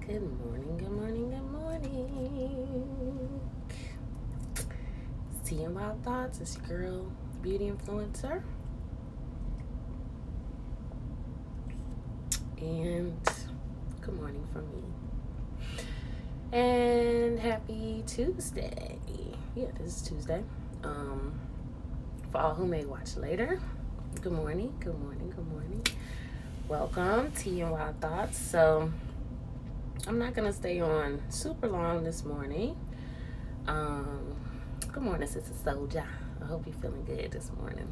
Good morning, good morning, good morning. Tea and Wild Thoughts. It's your girl, the beauty influencer. And good morning from me. And happy Tuesday. Yeah, this is Tuesday. For all who may watch later, good morning, good morning, good morning. Welcome, Tea and Wild Thoughts. So I'm not gonna stay on super long this morning. Good morning, Sister Soldier. I hope you're feeling good this morning.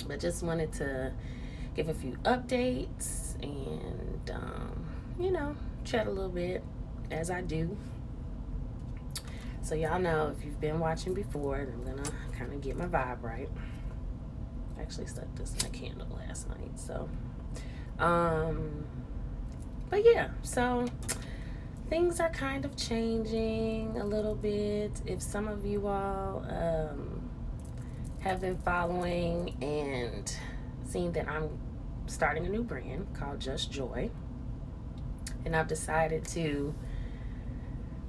But just wanted to give a few updates and chat a little bit as I do. So y'all know, if you've been watching before, I'm gonna kind of get my vibe right. I actually stuck this in a candle last night, so but yeah, so things are kind of changing a little bit. If some of you all have been following and seen that I'm starting a new brand called Just Joy, and I've decided to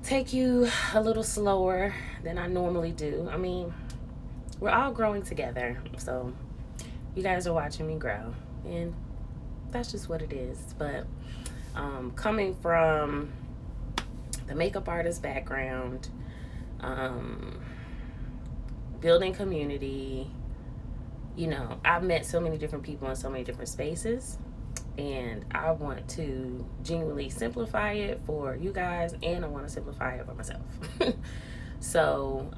take you a little slower than I normally do. I mean, we're all growing together, so you guys are watching me grow, and that's just what it is. But coming from the makeup artist background, building community, I've met so many different people in so many different spaces, and I want to genuinely simplify it for you guys, and I want to simplify it for myself. So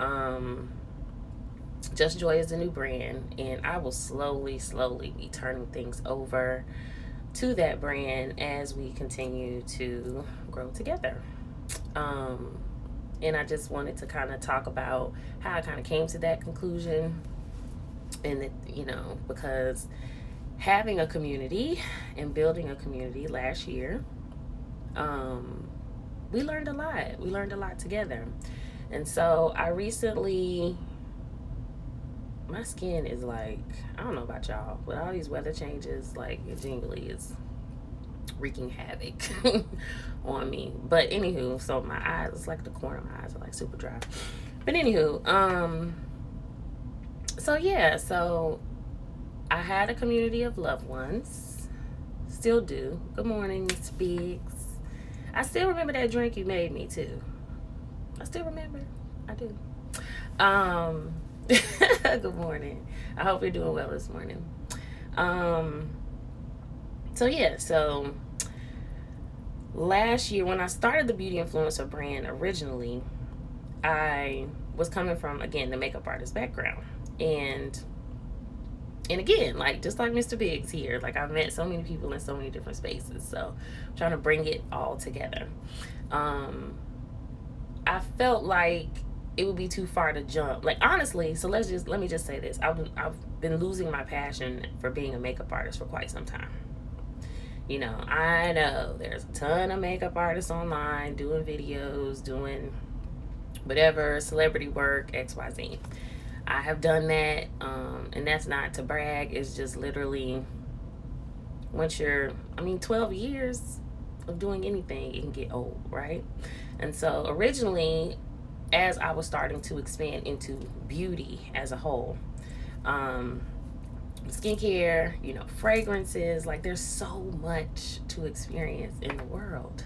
Just Joy is a new brand, and I will slowly be turning things over to that brand as we continue to grow together. And I just wanted to kind of talk about how I kind of came to that conclusion, and that, because having a community and building a community last year, we learned a lot. We learned a lot together. And so I recently, my skin is like, I don't know about y'all, but all these weather changes, like, it genuinely is wreaking havoc on me. But anywho, so my eyes, it's like the corner of my eyes are like super dry. But anywho, so I had a community of loved ones, still do. Good morning, Miss Biggs. I still remember that drink you made me too. I still remember. I do. Good morning. I hope you're doing well this morning. So last year when I started the beauty influencer brand originally, I was coming from, again, the makeup artist background. And again, like, just like Mr. Biggs here, like, I've met so many people in so many different spaces. So I'm trying to bring it all together. I felt like it would be too far to jump. Like, honestly, so let me just say this. I've been losing my passion for being a makeup artist for quite some time. I know there's a ton of makeup artists online doing videos, doing whatever, celebrity work, XYZ. I have done that, and that's not to brag. It's just literally, once 12 years of doing anything, it can get old, right? And so originally, as I was starting to expand into beauty as a whole, skincare, fragrances, like, there's so much to experience in the world.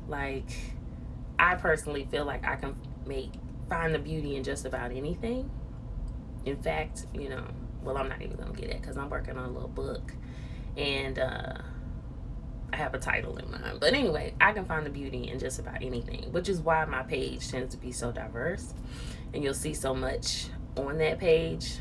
Like, I personally feel like I can find the beauty in just about anything. In fact, I'm not even gonna get it because I'm working on a little book, and I have a title in mind. But anyway, I can find the beauty in just about anything, which is why my page tends to be so diverse, and you'll see so much on that page.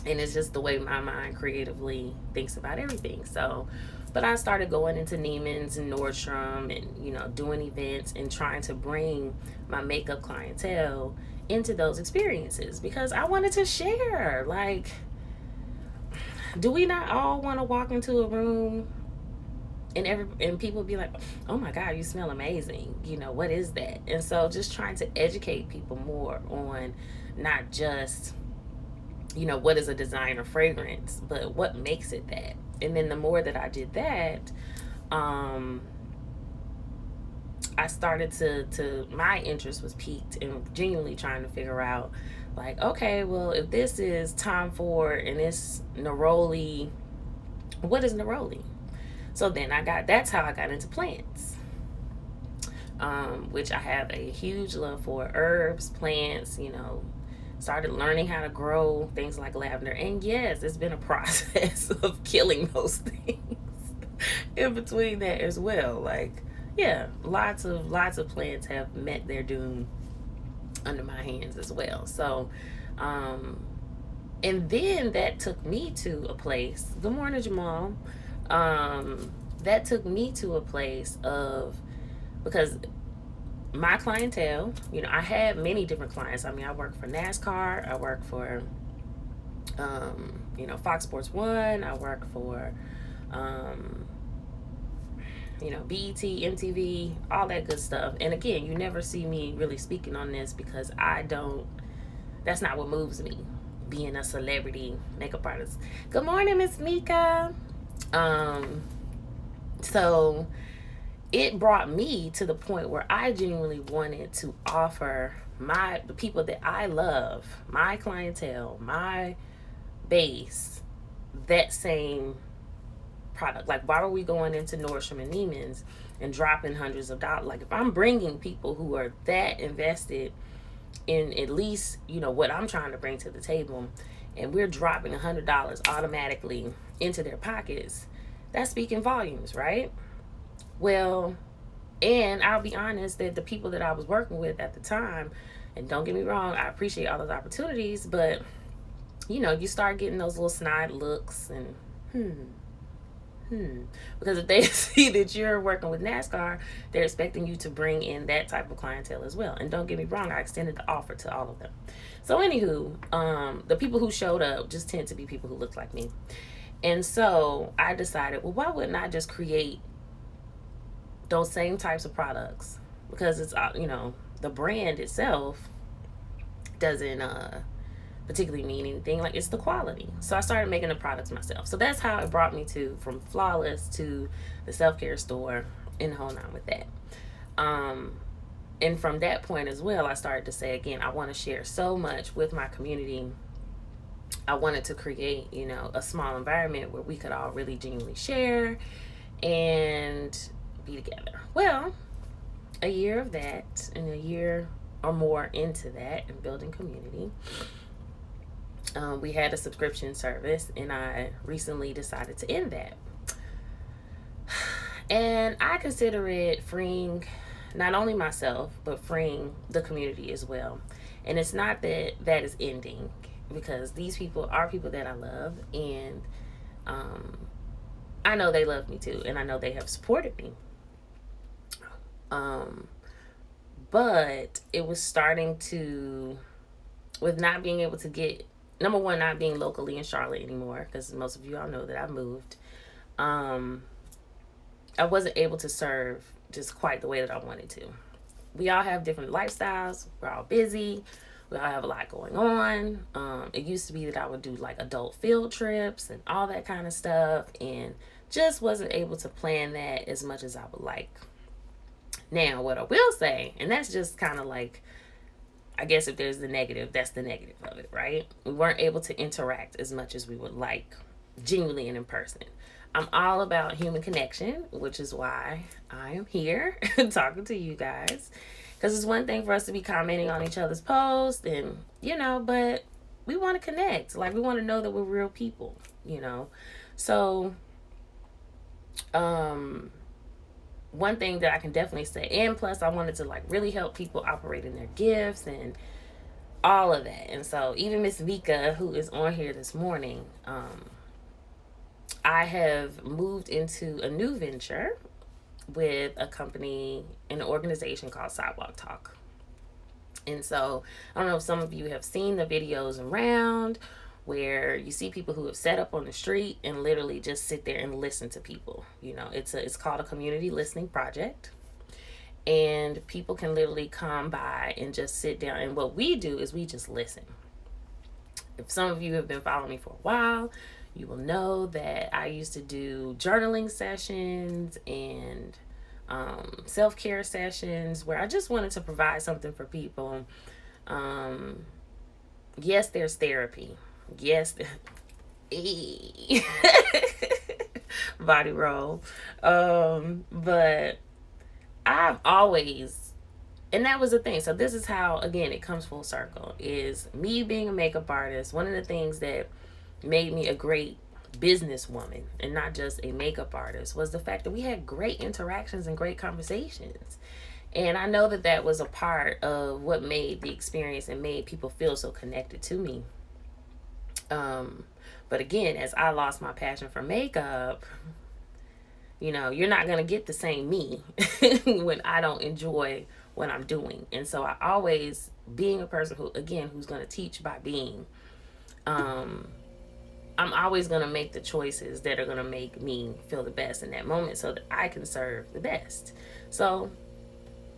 And it's just the way my mind creatively thinks about everything. So, but I started going into Neiman's and Nordstrom and, doing events and trying to bring my makeup clientele into those experiences because I wanted to share. Like, do we not all want to walk into a room and people be like, oh my God, you smell amazing. What is that? And so just trying to educate people more on not just, what is a designer fragrance, but what makes it that. And then the more that I did that, um, I started to my interest was piqued and genuinely trying to figure out, like, okay, well, if this is Tom Ford and it's neroli, what is neroli? So then that's how I got into plants, which I have a huge love for herbs, plants, started learning how to grow things like lavender. And yes, it's been a process of killing those things in between that as well. Like, yeah, lots of plants have met their doom under my hands as well. So, and then that took me to a place. Good morning, Jamal. That took me to a place of, because my clientele, I had many different clients. I mean, I work for NASCAR, I work for, Fox Sports 1, I work for, BET, MTV, all that good stuff. And again, you never see me really speaking on this because that's not what moves me, being a celebrity makeup artist. Good morning, Miss Mika. So it brought me to the point where I genuinely wanted to offer the people that I love, my clientele, my base, that same product. Like, why are we going into Nordstrom and Neiman's and dropping hundreds of dollars? Like, if I'm bringing people who are that invested in at least, what I'm trying to bring to the table, and we're dropping $100 automatically into their pockets, that's speaking volumes, right? Well, and I'll be honest that the people that I was working with at the time, and don't get me wrong, I appreciate all those opportunities, but you start getting those little snide looks and because if they see that you're working with NASCAR, they're expecting you to bring in that type of clientele as well. And don't get me wrong, I extended the offer to all of them. So anywho, the people who showed up just tend to be people who look like me. And so I decided, well, why wouldn't I just create those same types of products? Because it's, the brand itself doesn't particularly mean anything. Like, it's the quality. So I started making the products myself. So that's how it brought me from Flawless to the self-care store and the whole nine with that. And from that point as well, I started to say, again, I want to share so much with my community. I wanted to create, a small environment where we could all really genuinely share and be together. Well, a year of that and a year or more into that and building community, we had a subscription service, and I recently decided to end that. And I consider it freeing not only myself, but freeing the community as well. And it's not that is ending, because these people are people that I love, and I know they love me too, and I know they have supported me. But it was starting to, with not being able to get, number one, not being locally in Charlotte anymore, because most of you all know that I moved. I wasn't able to serve just quite the way that I wanted to. We all have different lifestyles. We're all busy. We all have a lot going on. It used to be that I would do like adult field trips and all that kind of stuff, and just wasn't able to plan that as much as I would like. Now, what I will say, and that's just kind of like, I guess if there's the negative, that's the negative of it, right? We weren't able to interact as much as we would like, genuinely and in person. I'm all about human connection, which is why I am here talking to you guys. Because it's one thing for us to be commenting on each other's posts and, but we want to connect. Like, we want to know that we're real people, So, one thing that I can definitely say, and plus I wanted to like really help people operate in their gifts and all of that. And so even Miss Vika, who is on here this morning, I have moved into a new venture with a company, an organization called Sidewalk Talk. And so I don't know if some of you have seen the videos around where you see people who have set up on the street and literally just sit there and listen to people. It's called a community listening project, and people can literally come by and just sit down. And what we do is we just listen. If some of you have been following me for a while, you will know that I used to do journaling sessions and self-care sessions where I just wanted to provide something for people. Um, yes, there's therapy. Yes, body roll. But I've always, and that was the thing. So this is how, again, it comes full circle. Is me being a makeup artist. One of the things that made me a great businesswoman and not just a makeup artist was the fact that we had great interactions and great conversations. And I know that that was a part of what made the experience and made people feel so connected to me. Um, but again, as I lost my passion for makeup, you're not going to get the same me when I don't enjoy what I'm doing. And so I always, being a person who, again, who's going to teach by being, um, I'm always going to make the choices that are going to make me feel the best in that moment so that I can serve the best. So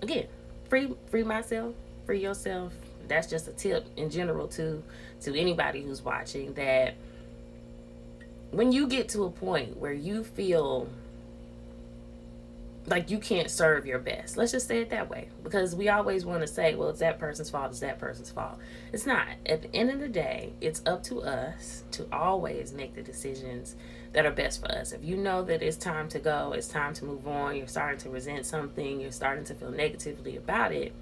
again, free myself, free yourself. That's just a tip in general to anybody who's watching, that when you get to a point where you feel like you can't serve your best, let's just say it that way, because we always want to say, well, it's that person's fault, it's that person's fault. It's not. At the end of the day, it's up to us to always make the decisions that are best for us. If you know that it's time to go, it's time to move on, you're starting to resent something, you're starting to feel negatively about it,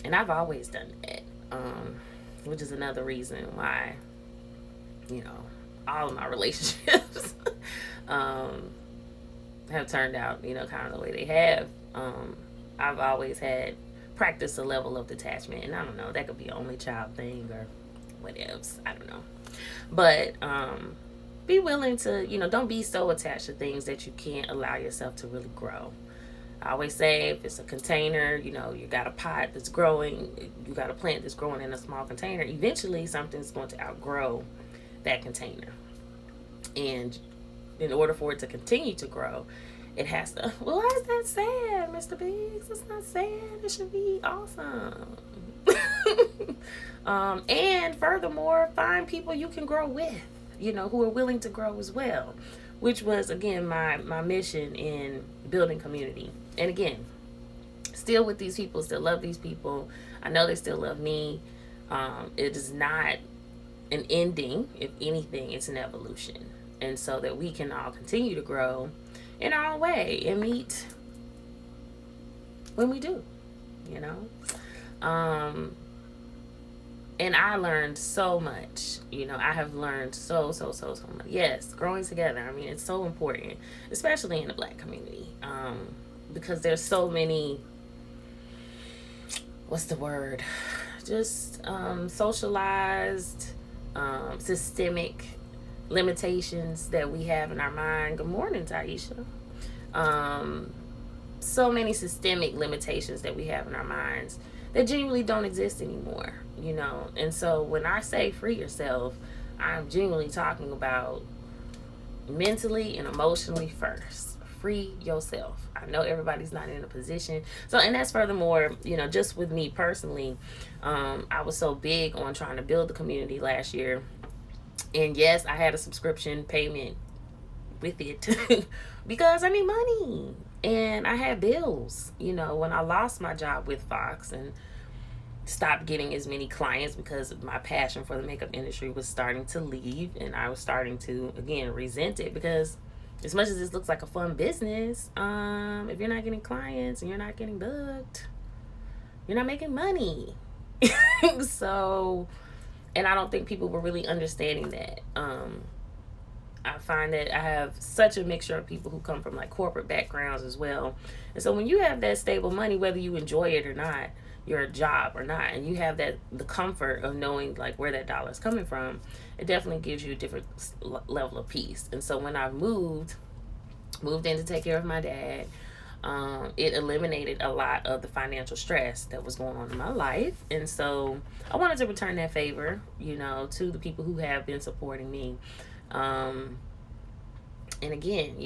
and I've always done that, which is another reason why, all of my relationships have turned out, kind of the way they have. I've always had practiced a level of detachment, and I don't know, that could be an only child thing or whatever. I don't know, but be willing to, don't be so attached to things that you can't allow yourself to really grow. I always say, if it's a container, you got a pot that's growing, you got a plant that's growing in a small container, eventually something's going to outgrow that container. And in order for it to continue to grow, it has to, well, why is that sad, Mr. Biggs? It's not sad. It should be awesome. And furthermore, find people you can grow with, who are willing to grow as well, which was, again, my mission in building community. And again, still with these people, still love these people. I know they still love me. It is not an ending. If anything, it's an evolution. And so that we can all continue to grow in our own way and meet when we do, and I learned so much. I have learned so much. Yes, growing together. I mean, it's so important, especially in the Black community, because there's so many, what's the word? Just socialized, systemic limitations that we have in our mind. Good morning, Taisha. So many systemic limitations that we have in our minds that genuinely don't exist anymore, And so when I say free yourself, I'm genuinely talking about mentally and emotionally first. Free yourself. I know everybody's not in a position. So, and that's furthermore, just with me personally, I was so big on trying to build the community last year. And yes, I had a subscription payment with it because I need money and I had bills. When I lost my job with Fox and stopped getting as many clients because my passion for the makeup industry was starting to leave, and I was starting to, again, resent it, because as much as this looks like a fun business, if you're not getting clients and you're not getting booked, you're not making money. So, and I don't think people were really understanding that. I find that I have such a mixture of people who come from like corporate backgrounds as well. And so when you have that stable money, whether you enjoy it or not, your job or not, and you have that, the comfort of knowing like where that dollar is coming from, it definitely gives you a different level of peace. And so when I moved in to take care of my dad, it eliminated a lot of the financial stress that was going on in my life. And so I wanted to return that favor, to the people who have been supporting me. And again,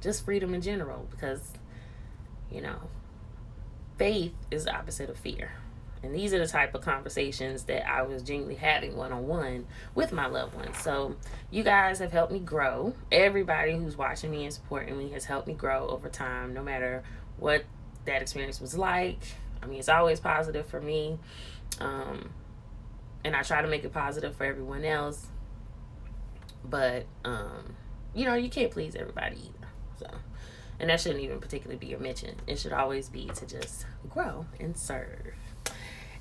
just freedom in general, because, faith is the opposite of fear. And these are the type of conversations that I was genuinely having one-on-one with my loved ones. So you guys have helped me grow. Everybody who's watching me and supporting me has helped me grow over time, no matter what that experience was like. I mean, it's always positive for me. And I try to make it positive for everyone else. But, you can't please everybody either. So, and that shouldn't even particularly be your mission. It should always be to just grow and serve.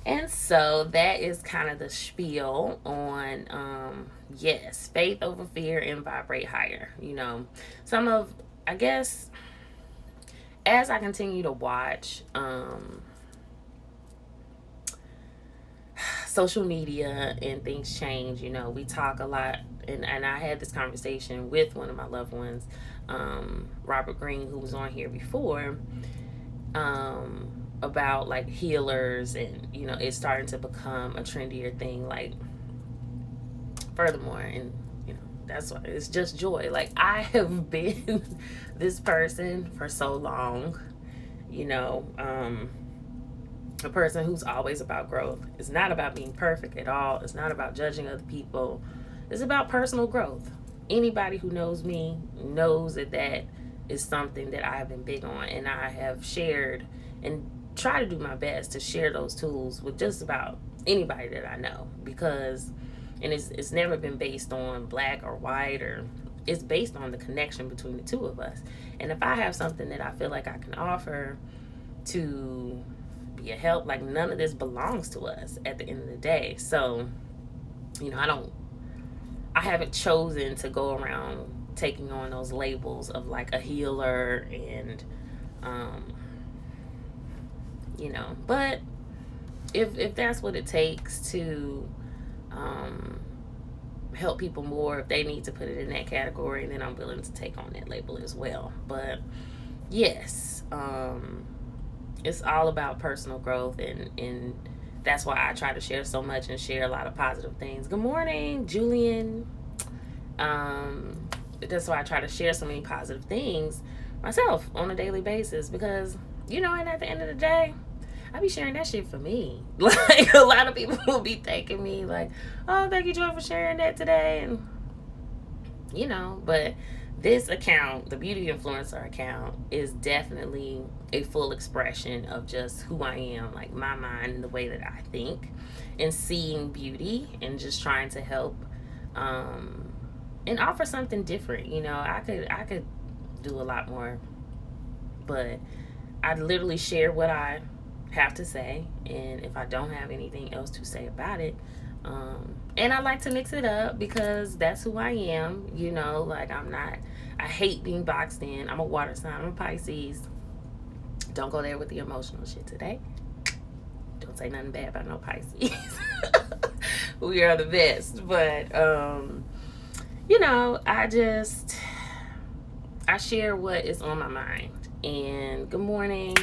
And so that is kind of the spiel on, yes, faith over fear and vibrate higher. I guess, as I continue to watch social media and things change, we talk a lot. And I had this conversation with one of my loved ones, Robert Green, who was on here before, about like healers, and it's starting to become a trendier thing, like furthermore, and that's why it's just joy. Like, I have been this person for so long, a person who's always about growth. It's not about being perfect at all. It's not about judging other people. It's about personal growth. Anybody who knows me knows that is something that I have been big on, and I have shared and try to do my best to share those tools with just about anybody that I know, because it's never been based on black or white, or it's based on the connection between the two of us. And if I have something that I feel like I can offer to be a help, like, none of this belongs to us at the end of the day. So I haven't chosen to go around taking on those labels of like a healer and but if that's what it takes to help people more, if they need to put it in that category, then I'm willing to take on that label as well. But yes, it's all about personal growth, and that's why I try to share so much and share a lot of positive things. Good morning, Julian. That's why I try to share so many positive things myself on a daily basis, because and at the end of the day, I be sharing that shit for me. Like, a lot of people will be thanking me like, oh, thank you, Joy, for sharing that today. And but this account, the beauty influencer account, is definitely a full expression of just who I am, like my mind and the way that I think, and seeing beauty and just trying to help and offer something different. I could do a lot more, but I literally share what I have to say, and if I don't have anything else to say about it, and I like to mix it up because that's who I am. Like, I hate being boxed in. I'm a water sign. I'm a Pisces. Don't go there with the emotional shit today. Don't say nothing bad about no Pisces. We are the best. But I share what is on my mind. And good morning.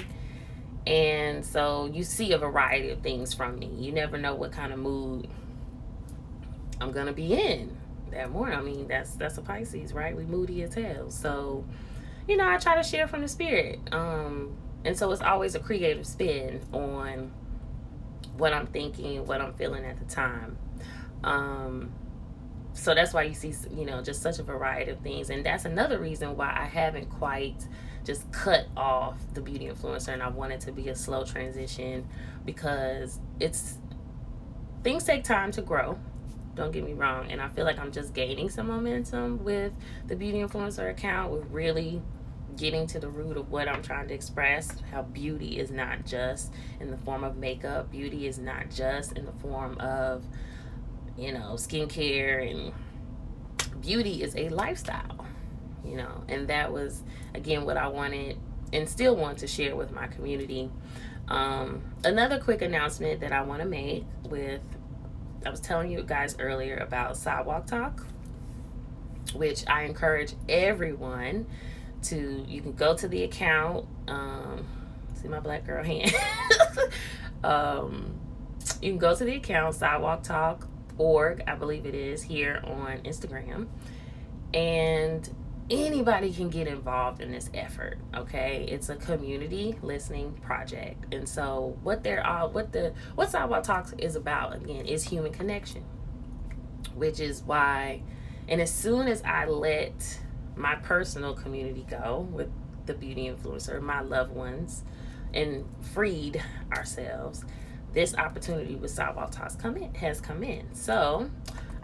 And so you see a variety of things from me. You never know what kind of mood I'm gonna be in that morning. I mean, that's a Pisces, right? We moody as hell. So, I try to share from the spirit. And so it's always a creative spin on what I'm thinking, what I'm feeling at the time. So that's why you see, just such a variety of things. And that's another reason why I haven't quite just cut off the beauty influencer, and I want it to be a slow transition, because things take time to grow. Don't get me wrong. And I feel like I'm just gaining some momentum with the beauty influencer account, with really getting to the root of what I'm trying to express, how beauty is not just in the form of makeup. Beauty is not just in the form of, skincare, and beauty is a lifestyle, and that was, again, what I wanted and still want to share with my community. Another quick announcement that I want to make I was telling you guys earlier about Sidewalk Talk, which I encourage everyone to, you can go to the account, see my black girl hand, you can go to the account sidewalktalk.org, I believe it is, here on Instagram, and anybody can get involved in this effort. Okay, it's a community listening project, and so what Sidewalk Talks is about again is human connection, which is why, and as soon as I let my personal community go with the beauty influencer, my loved ones, and freed ourselves, this opportunity with Sidewalk Talks has come in. So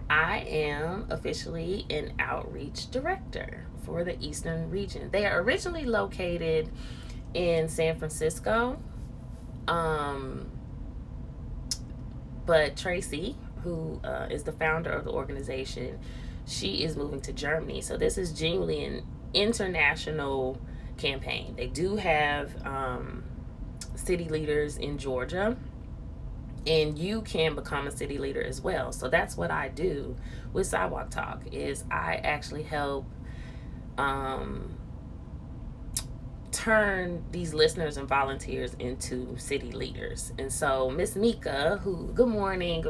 I am officially an outreach director for the Eastern region. They are originally located in San Francisco, but Tracy, who is the founder of the organization, she is moving to Germany. So this is genuinely an international campaign. They do have city leaders in Georgia, and you can become a city leader as well. So that's what I do with Sidewalk Talk, is I actually help turn these listeners and volunteers into city leaders. And so Miss Mika, who, good morning.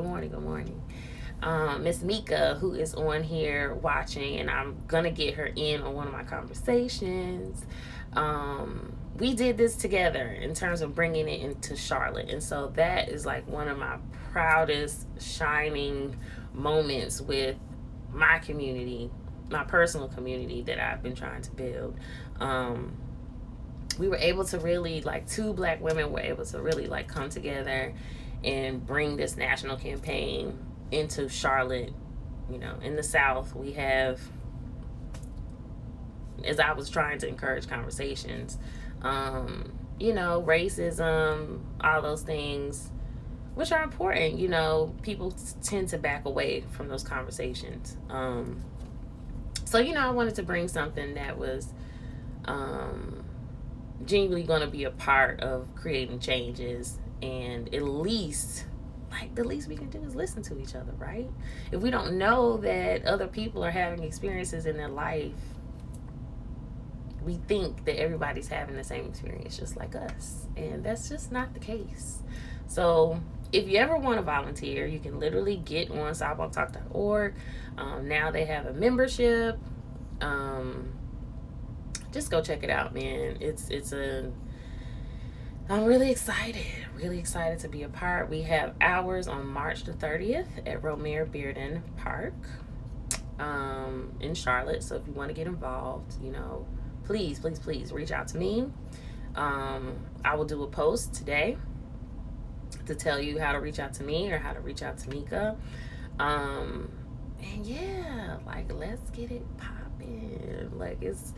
Miss Mika, who is on here watching, and I'm gonna get her in on one of my conversations. We did this together in terms of bringing it into Charlotte, and so that is like one of my proudest shining moments with my community, my personal community that I've been trying to build. We were able to really, like, two Black women were able to really like come together and bring this national campaign into Charlotte. You know, in the South, we have, as I was trying to encourage conversations, you know, racism, all those things, which are important. You know, people tend to back away from those conversations. So, you know, I wanted to bring something that was genuinely going to be a part of creating changes, and at least, like, the least we can do is listen to each other, right? If we don't know that other people are having experiences in their life, we think that everybody's having the same experience just like us, and that's just not the case. So if you ever want to volunteer, you can literally get on sidewalktalk.org. Now they have a membership. Just go check it out, man. I'm really excited to be a part. We have hours on March the 30th at Romare Bearden Park in Charlotte. So if you want to get involved, you know, please reach out to me. I will do a post today to tell you how to reach out to me or how to reach out to Mika. And yeah, like, let's get it popping. Like, it's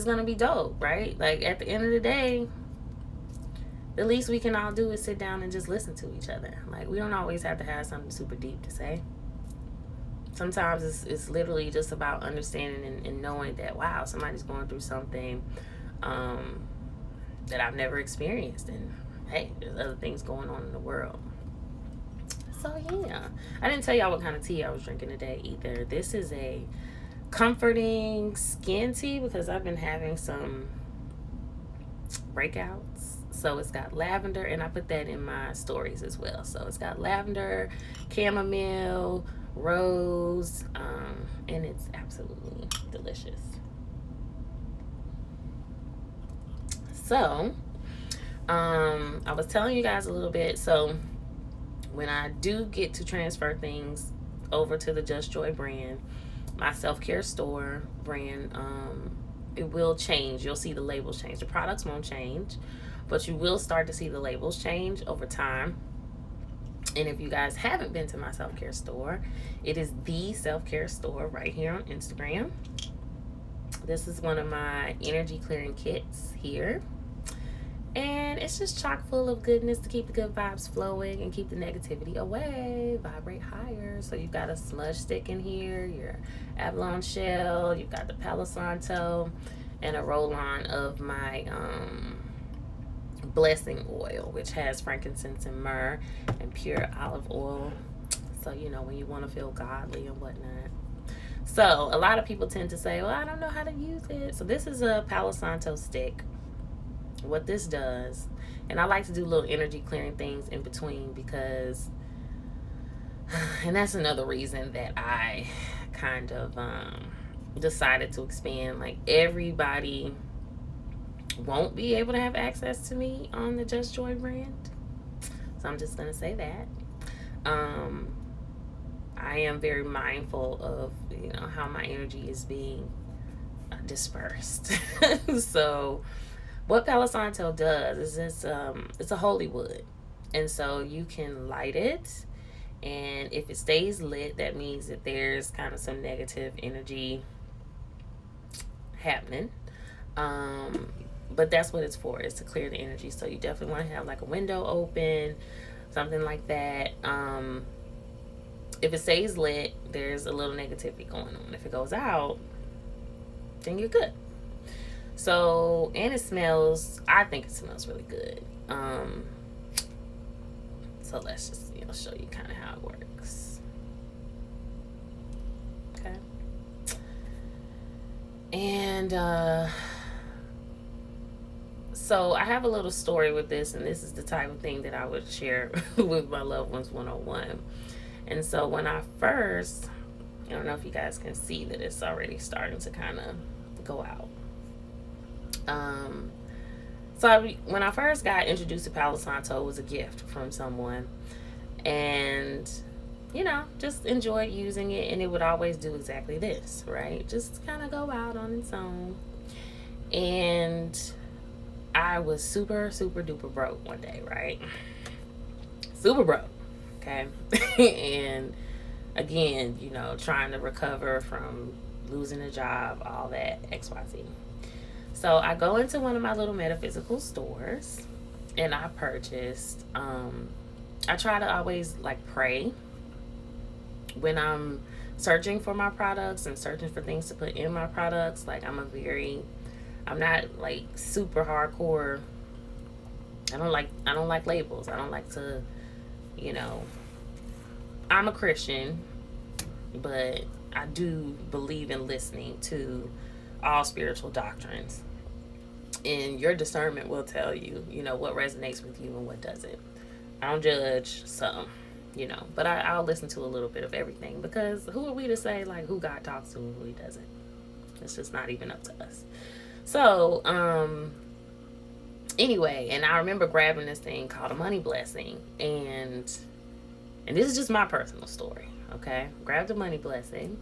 gonna be dope, right? Like, at the end of the day, the least we can all do is sit down and just listen to each other. Like, we don't always have to have something super deep to say. Sometimes it's literally just about understanding and knowing that, wow, somebody's going through something that I've never experienced, and hey, there's other things going on in the world. So yeah, I didn't tell y'all what kind of tea I was drinking today either. This is a comforting skin tea because I've been having some breakouts. So it's got lavender, and I put that in my stories as well. So it's got lavender, chamomile, rose, and it's absolutely delicious. So I was telling you guys a little bit. So when I do get to transfer things over to the Just Joy brand, my self-care store brand, it will change. You'll see the labels change. The products won't change, but you will start to see the labels change over time. And if you guys haven't been to my self-care store, it is the self-care store right here on Instagram. This is one of my energy clearing kits here. And it's just chock full of goodness to keep the good vibes flowing and keep the negativity away, vibrate higher. So you've got a smudge stick in here, your Avalon shell, you've got the Palo Santo, and a roll-on of my blessing oil, which has frankincense and myrrh and pure olive oil. So, you know, when you want to feel godly and whatnot. So a lot of people tend to say, well, I don't know how to use it. So this is a Palo Santo stick. What this does, and I like to do little energy clearing things in between because, and that's another reason that I kind of decided to expand. Like, everybody won't be able to have access to me on the Just Joy brand. So I'm just going to say that. Um, I am very mindful of, how my energy is being dispersed. So what Palo Santo does is it's a holy wood. And so you can light it, and if it stays lit, that means that there's kind of some negative energy happening. But that's what it's for. It's to clear the energy. So you definitely want to have like a window open, something like that. If it stays lit, there's a little negativity going on. If it goes out, then you're good. So, and it smells, I think it smells really good. So let's just, show you kind of how it works. Okay. And, so I have a little story with this, and this is the type of thing that I would share with my loved ones 101. And so when I first, I don't know if you guys can see that it's already starting to kind of go out. When I first got introduced to Palo Santo, it was a gift from someone, and just enjoyed using it, and it would always do exactly this, right? Just kind of go out on its own. And I was super, super duper broke one day, right? Super broke, okay? And again, trying to recover from losing a job, all that, XYZ. So I go into one of my little metaphysical stores, and I purchased, I try to always like pray when I'm searching for my products and searching for things to put in my products. Like, I'm not like super hardcore. I don't like labels. I don't like to, I'm a Christian, but I do believe in listening to all spiritual doctrines. And your discernment will tell you, what resonates with you and what doesn't. I don't judge some, but I'll listen to a little bit of everything, because who are we to say like who God talks to and who he doesn't? It's just not even up to us. So, anyway, and I remember grabbing this thing called a money blessing, and this is just my personal story, okay? Grabbed a money blessing,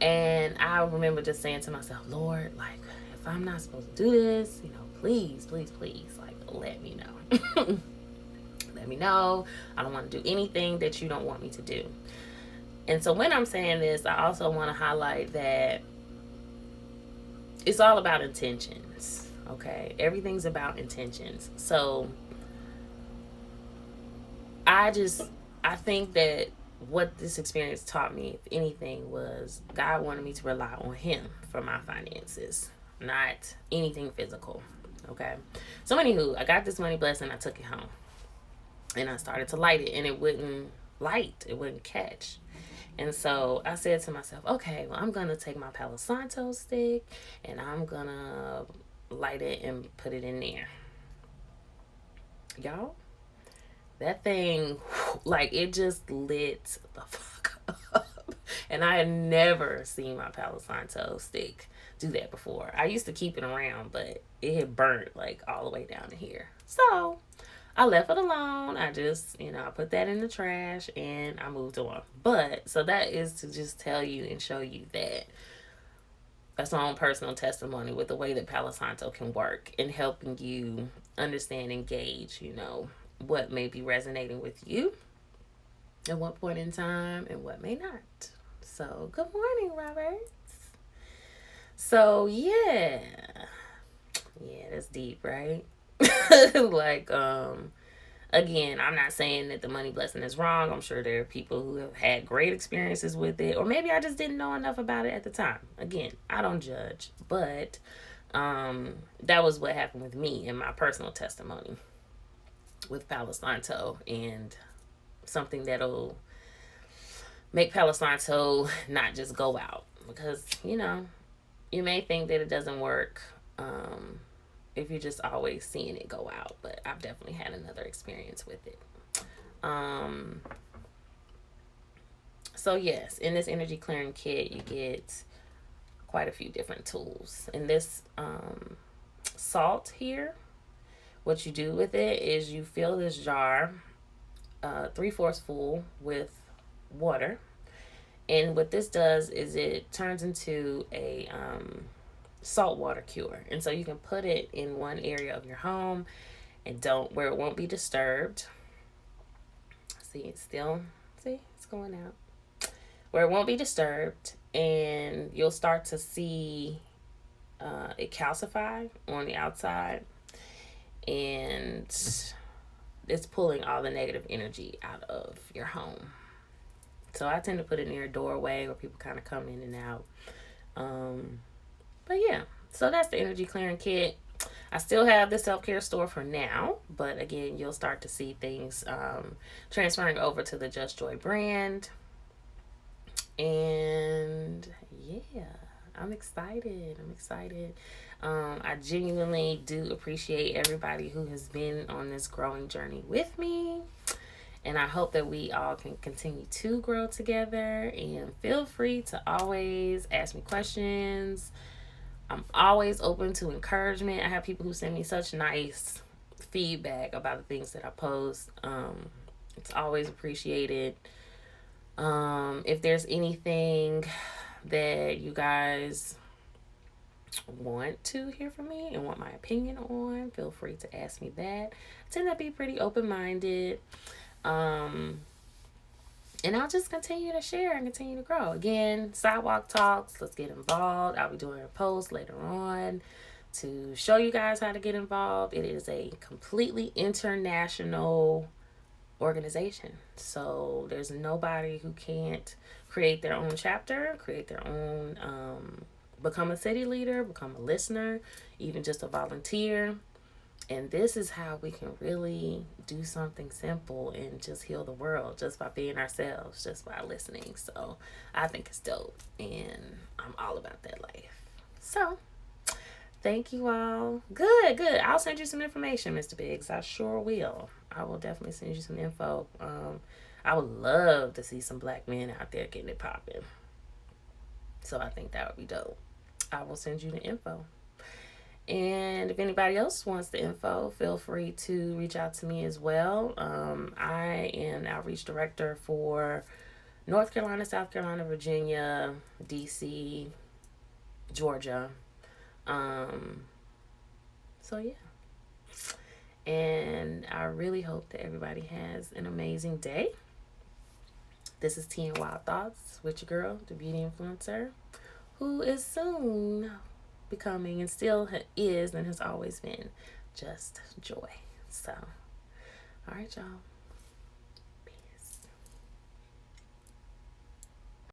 and I remember just saying to myself, Lord, like, if I'm not supposed to do this, please, please, please, like, let me know. Let me know. I don't want to do anything that you don't want me to do. And so when I'm saying this, I also want to highlight that it's all about intentions, okay? Everything's about intentions. So I think that what this experience taught me, if anything, was God wanted me to rely on him for my finances, not anything physical, okay? So anywho, I got this money blessing, I took it home, and I started to light it, and it wouldn't light, it wouldn't catch. And so I said to myself, okay, well, I'm going to take my Palo Santo stick, and I'm going to light it and put it in there. Y'all, that thing, like, it just lit the fuck up. And I had never seen my Palo Santo stick do that before. I used to keep it around, but it had burnt, like, all the way down to here. So I left it alone. I just, I put that in the trash, and I moved on. But, so that is to just tell you and show you that that's my own personal testimony with the way that Palo Santo can work in helping you understand and gauge, what may be resonating with you at what point in time and what may not. So, good morning, Roberts. So, yeah, that's deep, right? Like, again, I'm not saying that the money blessing is wrong. I'm sure there are people who have had great experiences with it, or maybe I just didn't know enough about it at the time. Again, I don't judge, but that was what happened with me in my personal testimony with Palo Santo, and something that'll make Palo Santo not just go out, because you may think that it doesn't work if you're just always seeing it go out, but I've definitely had another experience with it. So yes, in this energy clearing kit, you get quite a few different tools. And this salt here, what you do with it is you fill this jar 3/4 full with water. And what this does is it turns into a saltwater cure. And so you can put it in one area of your home and don't where it won't be disturbed. See, it's going out. Where it won't be disturbed, and you'll start to see it calcify on the outside, and it's pulling all the negative energy out of your home. So I tend to put it near a doorway where people kind of come in and out. But yeah, so that's the energy clearing kit. I still have the self-care store for now, but again, you'll start to see things transferring over to the Just Joy brand. And yeah, I'm excited. I genuinely do appreciate everybody who has been on this growing journey with me. And I hope that we all can continue to grow together. And feel free to always ask me questions. I'm always open to encouragement. I have people who send me such nice feedback about the things that I post. It's always appreciated. If there's anything that you guys want to hear from me and want my opinion on, feel free to ask me that. I tend to be pretty open-minded. And I'll just continue to share and continue to grow. Again, sidewalk talks. Let's get involved. I'll be doing a post later on to show you guys how to get involved. It is a completely international organization. So there's nobody who can't create their own chapter, create their own, become a city leader, become a listener, even just a volunteer. And this is how we can really do something simple and just heal the world just by being ourselves, just by listening. So I think it's dope, and I'm all about that life. So thank you all. Good. I'll send you some information, Mr. Biggs. I sure will. I will definitely send you some info. I would love to see some black men out there getting it popping. So I think that would be dope. I will send you the info. And if anybody else wants the info, feel free to reach out to me as well. I am outreach director for North Carolina, South Carolina, Virginia, DC, Georgia. So yeah. And I really hope that everybody has an amazing day. This is Tea and Wild Thoughts with your girl, the beauty influencer, who is soon becoming and still is and has always been just joy. So, all right, y'all.